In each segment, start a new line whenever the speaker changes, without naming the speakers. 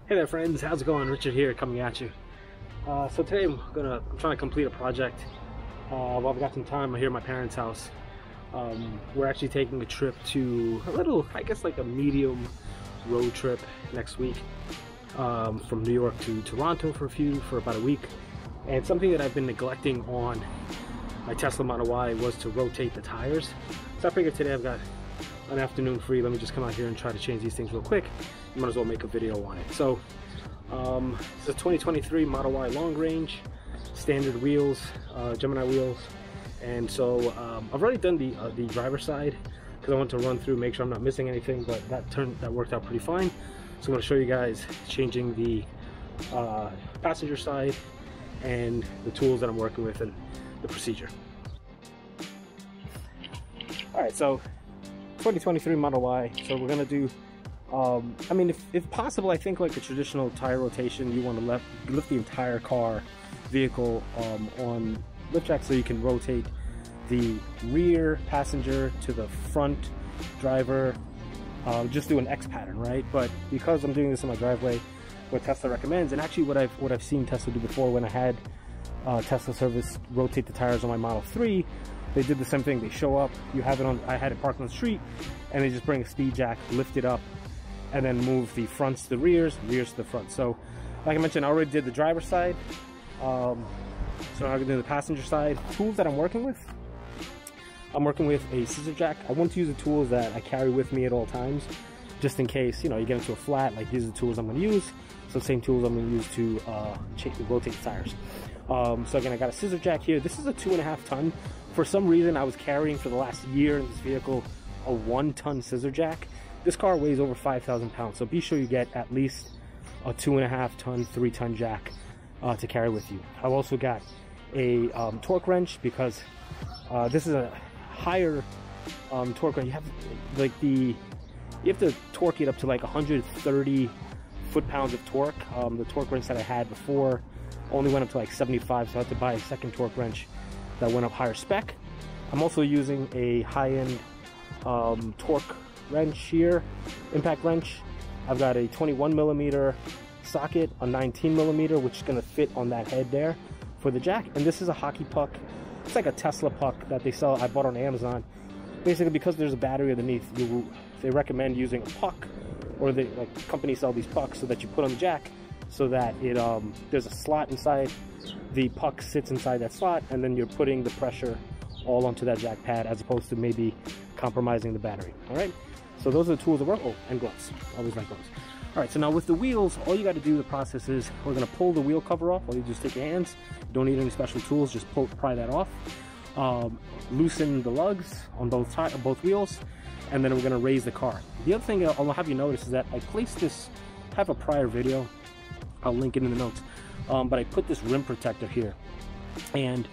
Hey there friends, how's it going? Richard here coming at you. So today I'm trying to complete a project. While I've got some time, I'm here at my parents' house. We're actually taking a trip to a little, I guess like a medium road trip next week, from New York to Toronto for about a week. And something that I've been neglecting on my Tesla Model Y was to rotate the tires. So I figured today I've got an afternoon free, let me just come out here and try to change these things real quick. I might as well make a video on it. So it's a 2023 Model Y long range, standard wheels, Gemini wheels. And so I've already done the driver's side because I want to run through, make sure I'm not missing anything, but that worked out pretty fine. So I'm going to show you guys changing the passenger side and the tools that I'm working with and the procedure. Alright, so 2023 Model Y. So we're gonna do, I mean, if possible, I think like a traditional tire rotation, you want to lift the entire vehicle on lift jack so you can rotate the rear passenger to the front driver. Just do an X pattern, right? But because I'm doing this in my driveway, what Tesla recommends, and actually what I've seen Tesla do before when I had Tesla service rotate the tires on my Model 3. They did the same thing. They show up, you have it on, I had it parked on the street, and they just bring a speed jack, lift it up, and then move the fronts to the rears to the front. So, like I mentioned, I already did the driver's side. So now I'm gonna do the passenger side. Tools that I'm working with a scissor jack. I want to use the tools that I carry with me at all times, just in case, you know, you get into a flat, like these are the tools I'm gonna use. So same tools I'm gonna use to rotate the tires. So again, I got a scissor jack here. This is a 2.5 ton. For some reason, I was carrying for the last year in this vehicle a 1-ton scissor jack. This car weighs over 5,000 pounds, so be sure you get at least a 2.5 ton, 3-ton jack to carry with you. I've also got a torque wrench because this is a higher torque wrench. You have to torque it up to like 130 foot-pounds of torque. The torque wrench that I had before only went up to like 75, so I had to buy a second torque wrench that went up higher spec. I'm also using a high-end torque wrench here, impact wrench. I've got a 21mm socket, a 19mm, which is going to fit on that head there for the jack. And this is a hockey puck. It's like a Tesla puck that they sell. I bought on Amazon. Basically, because there's a battery underneath, they recommend using a puck, or companies sell these pucks so that you put on the jack, so that there's a slot inside. The puck sits inside that slot, and then you're putting the pressure all onto that jack pad, as opposed to maybe compromising the battery. All right, so those are the tools that work. Oh, and gloves, always like gloves. All right, so now with the wheels, all you got to do, the process is, we're going to pull the wheel cover off. All you just take your hands, you don't need any special tools, just pry that off. Loosen the lugs on both wheels, and then we're going to raise the car. The other thing I'll have you notice is that I placed this, I have a prior video, I'll link it in the notes, but I put this rim protector here, and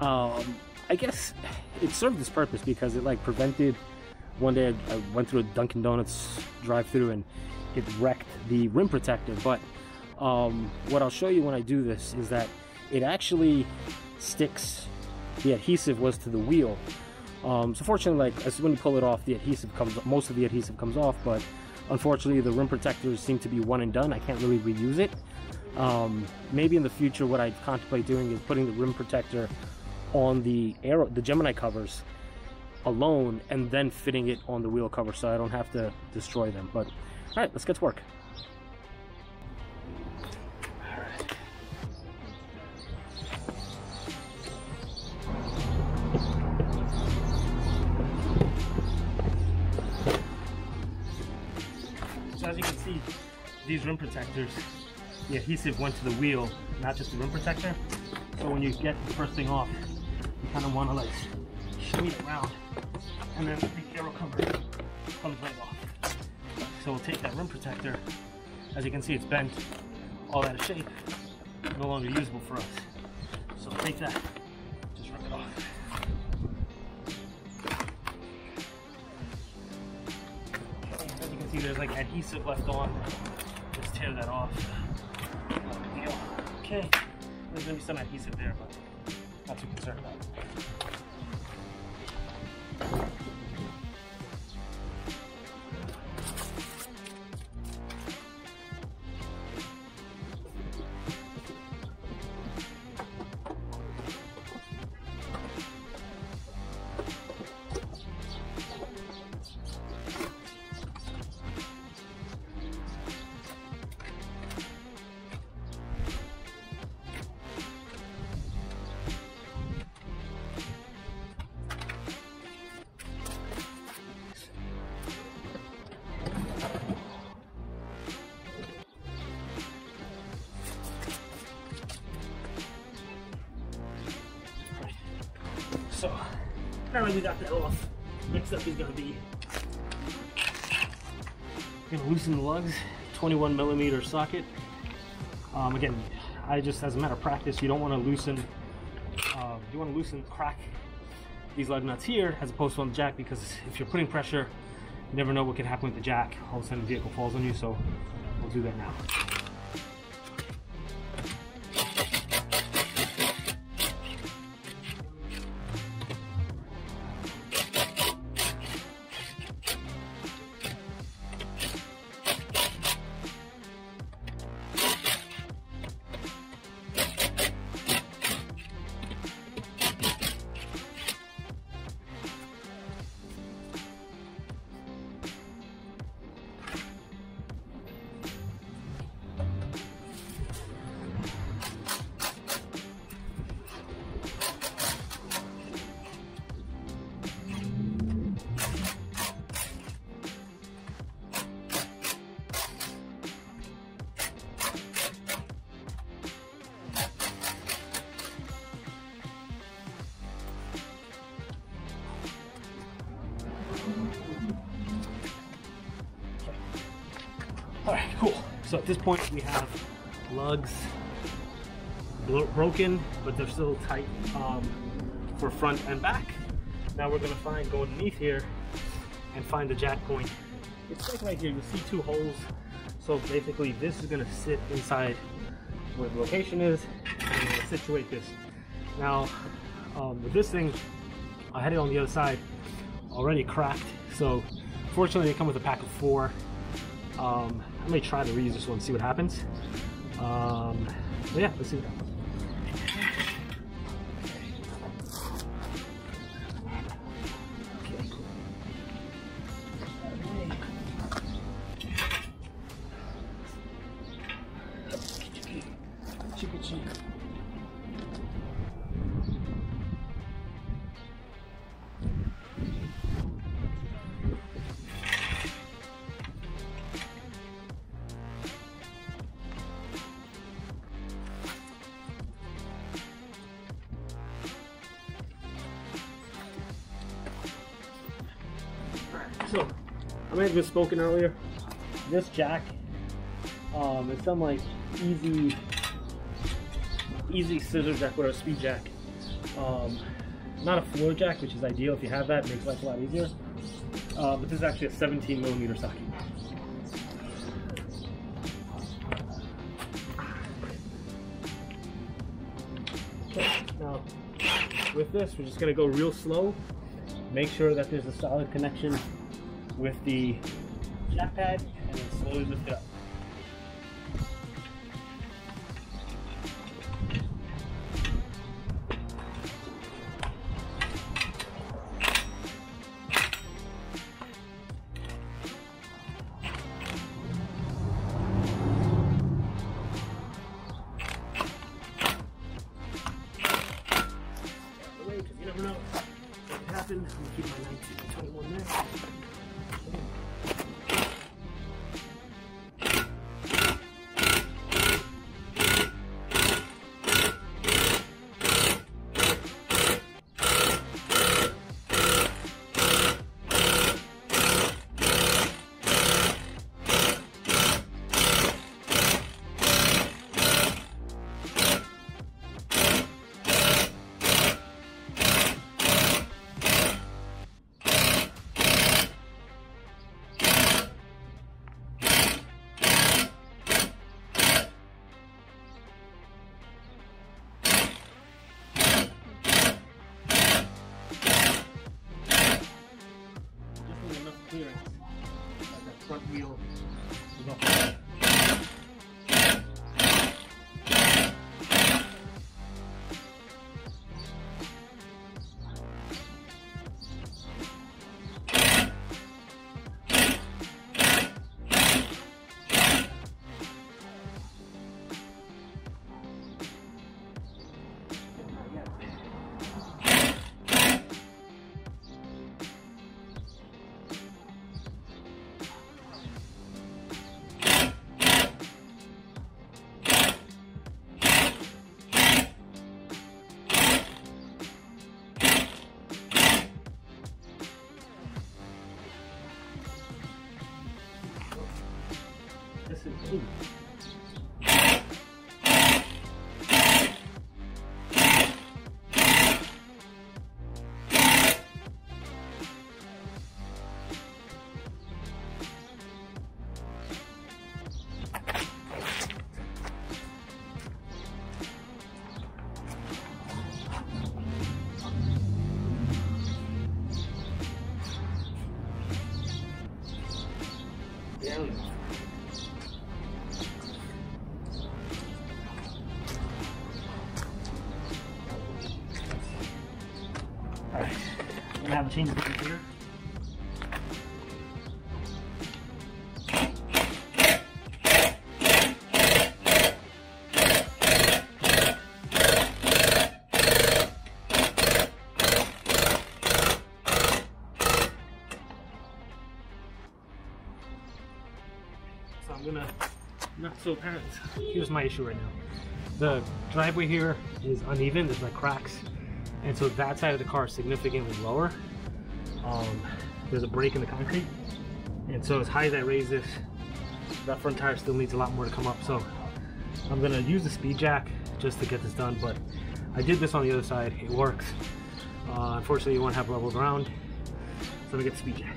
I guess it served this purpose because it like prevented, one day I went through a Dunkin' Donuts drive-through and it wrecked the rim protector. But what I'll show you when I do this is that it actually sticks, the adhesive was to the wheel. So fortunately, like when you pull it off, the adhesive most of the adhesive comes off, but unfortunately the rim protectors seem to be one and done. I can't really reuse it. Maybe in the future what I'd contemplate doing is putting the rim protector on the Gemini covers alone, and then fitting it on the wheel cover so I don't have to destroy them. But all right, let's get to work. All right. So as you can see, these rim protectors, the adhesive went to the wheel, not just the rim protector. So when you get the first thing off, you kind of want to like shimmy it around, and then the aero cover comes right off. So we'll take that rim protector. As you can see, it's bent, all out of shape, no longer usable for us. So we'll take that, just rip it off. As you can see, there's like adhesive left on. Just tear that off. Okay, there's gonna be some adhesive there, but not too concerned about it. now that we got that off, next up is going to be loosen the lugs. 21mm socket. Again, as a matter of practice, you don't want to loosen. You want to crack these lug nuts here as opposed to on the jack, because if you're putting pressure, you never know what can happen with the jack. All of a sudden, the vehicle falls on you. So we'll do that now. Alright, cool. So at this point we have lugs broken, but they're still tight for front and back. Now we're going to go underneath here and find the jack point. It's like right here, you see two holes. So basically this is going to sit inside where the location is, and I'm going to situate this. Now with this thing, I had it on the other side already cracked. So fortunately they come with a pack of 4. I may try to reuse this one and see what happens. But yeah, let's see what happens. So, I may have misspoken earlier. This jack, it's some like easy scissor jack or a speed jack. Not a floor jack, which is ideal. If you have that, it makes life a lot easier. But this is actually a 17mm socket. Okay, now with this, we're just gonna go real slow. Make sure that there's a solid connection with the jack pad, and then slowly lift it up. Because you never know what can happen. I'm going to keep my 1921 there. to change the gear. So I'm gonna, not so apparent, here's my issue right now. The driveway here is uneven, there's like cracks, and so that side of the car is significantly lower. There's a break in the concrete, and so as high as I raise this, that front tire still needs a lot more to come up. So I'm gonna use the speed jack just to get this done, but I did this on the other side, it works. Unfortunately you won't have level ground, so I'm gonna get the speed jack.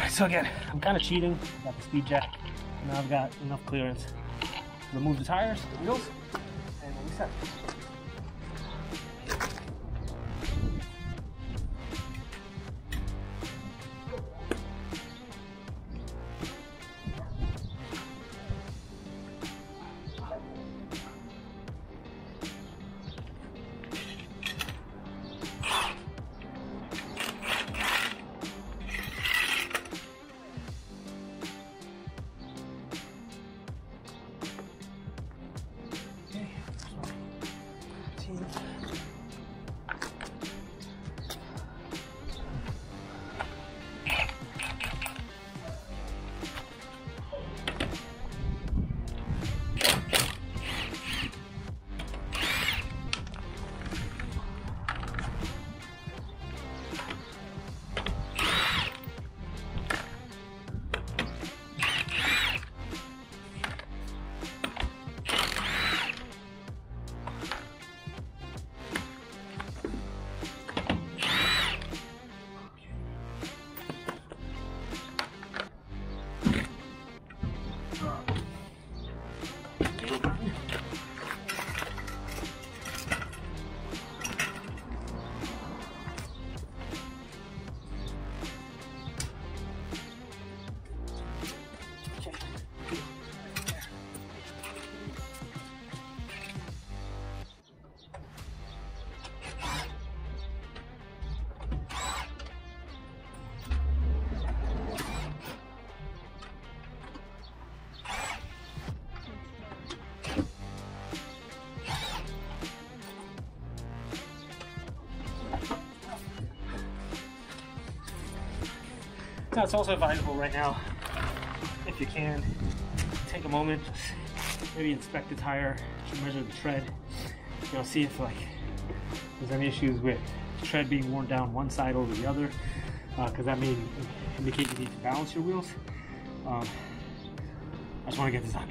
So again, I'm kind of cheating. I got the speed jack. Now I've got enough clearance. Remove the tires, the wheels, and then we set. Now it's also advisable right now, if you can, take a moment, just maybe inspect the tire, measure the tread, you know, see if like there's any issues with the tread being worn down one side over the other, because that may indicate you need to balance your wheels. I just want to get this done.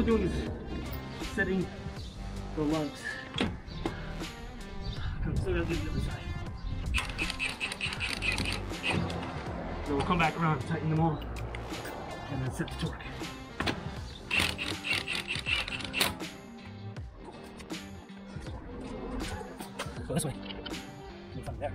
we're doing is setting the lugs. I'm still gonna do the other side. So we'll come back around and tighten them all, and then set the torque. Go this way. Let me find there.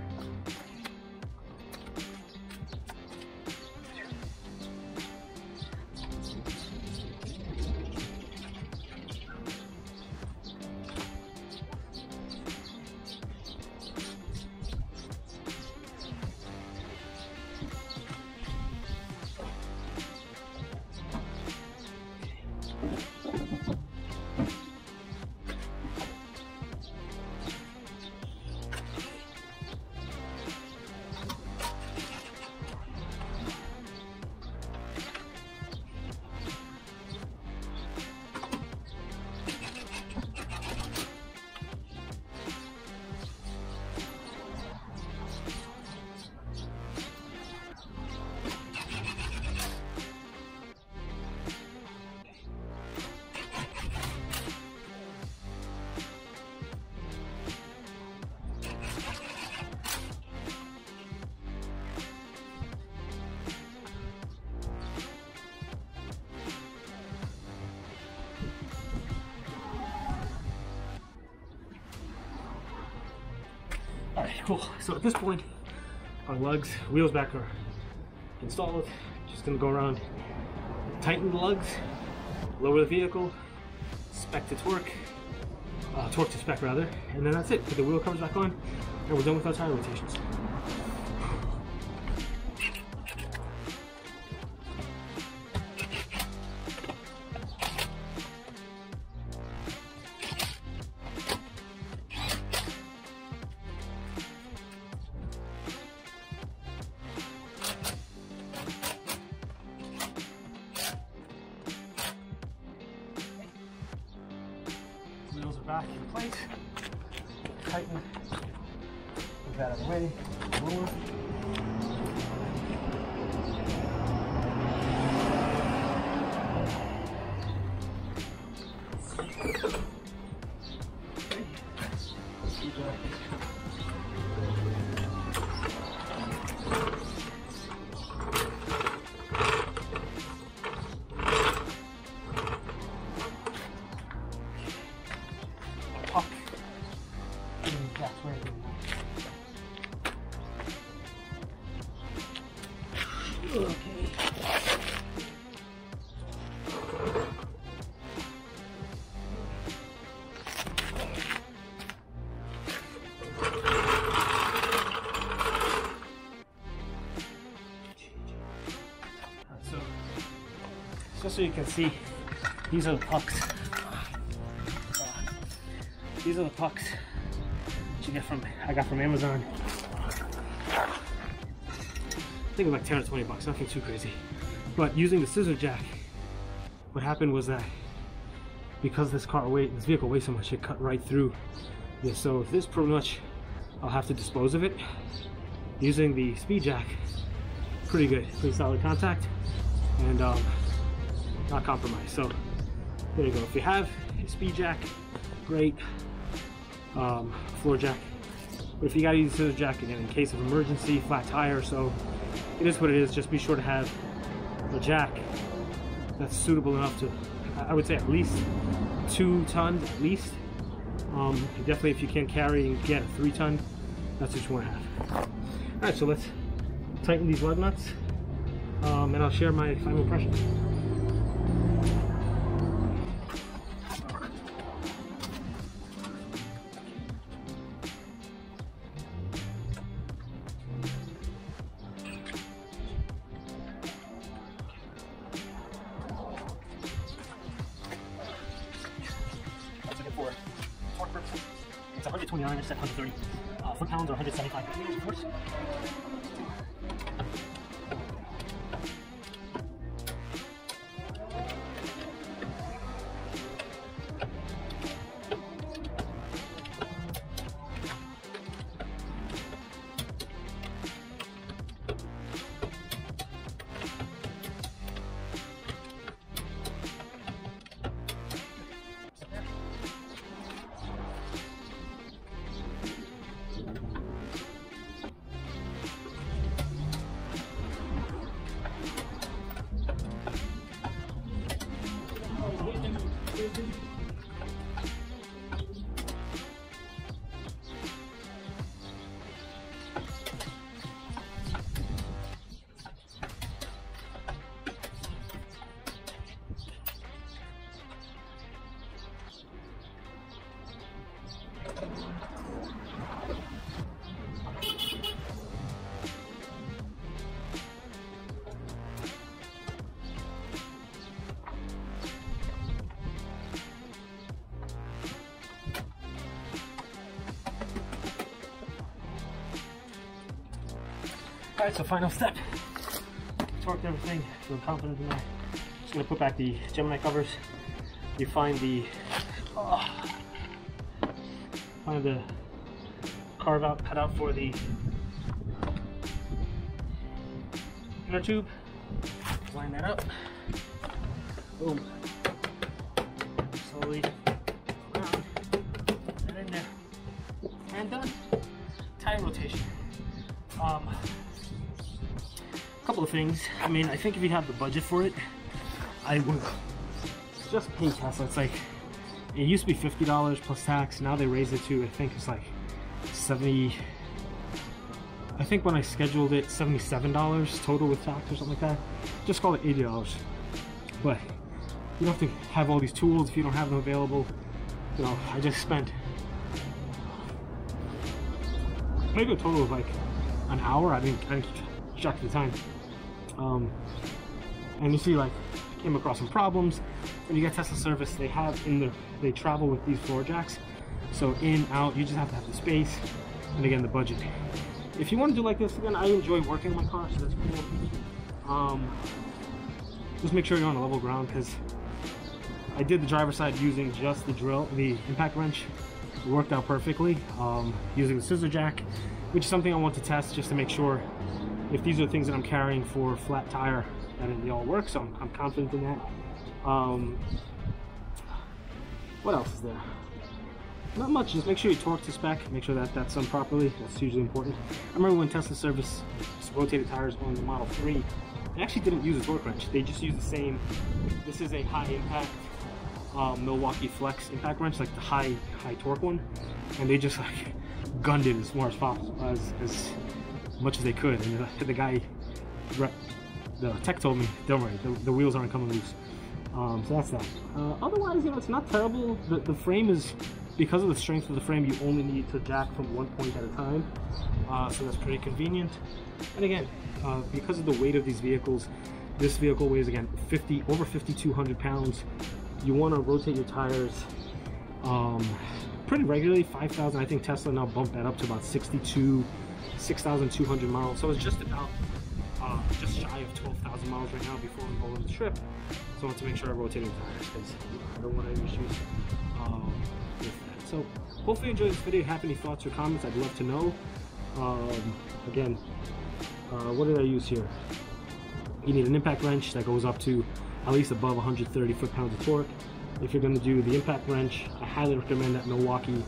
Alright, cool. So at this point, our lugs, wheels back are installed. Just gonna go around, tighten the lugs, lower the vehicle, spec to torque, torque to spec rather, and then that's it. Put the wheel covers back on, and we're done with our tire rotations. Wheels are back in place. Tighten. Move that out of the way. Lower. Puck. That's where it is. Okay. So, just so you can see, these are the pucks. These are the pucks that you get I got from Amazon. I think it was like 10 or 20 bucks, nothing too crazy. But using the scissor jack, what happened was that because this vehicle weighs so much, it cut right through this. So this pretty much, I'll have to dispose of it. Using the speed jack, pretty good, pretty solid contact, and not compromised. So there you go. If you have a speed jack, great. Floor jack. But if you gotta use a scissor jack again in case of emergency, flat tire, so it is what it is. Just be sure to have a jack that's suitable enough to, I would say at least 2 tons at least. Definitely if you can carry and get a 3 ton, that's what you want to have. Alright, so let's tighten these lug nuts, and I'll share my final impressions. For torque purposes, it's 129, I set 130. Foot-pounds are 175 of course. Alright, so final step. Torqued everything, feel confident in that. Just gonna put back the Gemini covers. You find the carve out, cut out for the inner tube. Line that up. Boom. Slowly around and in there. And done. Tire rotation. Couple of things. I mean, I think if you have the budget for it, I would just pay Tesla. It's like, it used to be $50 plus tax. Now they raised it to, I think it's like 70. I think when I scheduled it, $77 total with tax or something like that. Just call it $80. But you don't have to have all these tools if you don't have them available. You know, I just spent maybe a total of like an hour. I didn't check the time. And you see, like, I came across some problems. When you get Tesla service, they have they travel with these floor jacks. So in, out, you just have to have the space, and again, the budget. If you want to do like this, again, I enjoy working my car, so that's cool. Just make sure you're on a level ground, because I did the driver's side using just the impact wrench. It worked out perfectly, using the scissor jack, which is something I want to test just to make sure if these are the things that I'm carrying for flat tire, that they all work, so I'm confident in that. What else is there? Not much, just make sure you torque to spec, make sure that that's done properly. That's hugely important. I remember when Tesla serviced rotated tires on the Model 3, they actually didn't use a torque wrench, they just used the same, this is a high impact Milwaukee Flex impact wrench, like the high torque one, and they just like gunned it as far as possible, as much as they could. And the guy, the tech told me, don't worry, the wheels aren't coming loose. So that's that. Otherwise, you know, it's not terrible. The frame is, because of the strength of the frame, you only need to jack from one point at a time. So that's pretty convenient. And again, because of the weight of these vehicles, this vehicle weighs, again, over 5,200 pounds. You want to rotate your tires pretty regularly, 5,000. I think Tesla now bumped that up to about 6,200 miles. So it's just about just shy of 12,000 miles right now before we go on the trip. So I want to make sure I rotate the tires because I don't want any issues with that. So hopefully you enjoyed this video. Have any thoughts or comments? I'd love to know. Again, what did I use here? You need an impact wrench that goes up to at least above 130 foot-pounds of torque. If you're going to do the impact wrench, I highly recommend that Milwaukee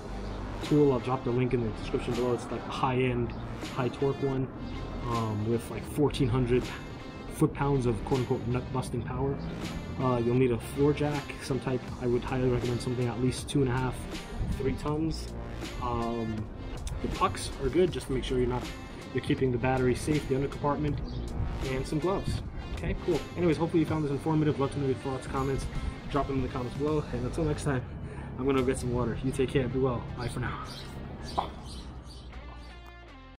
tool. I'll drop the link in the description below. It's like a high-end, high-torque one with like 1,400 foot-pounds of quote-unquote nut-busting power. You'll need a floor jack, some type. I would highly recommend something at least 2.5, 3 tons. The pucks are good, just to make sure you're keeping the battery safe, the under compartment, and some gloves. Okay, cool. Anyways, hopefully you found this informative. Love to know your thoughts, comments. Drop them in the comments below. And until next time, I'm gonna go get some water. You take care. Be well. Bye for now.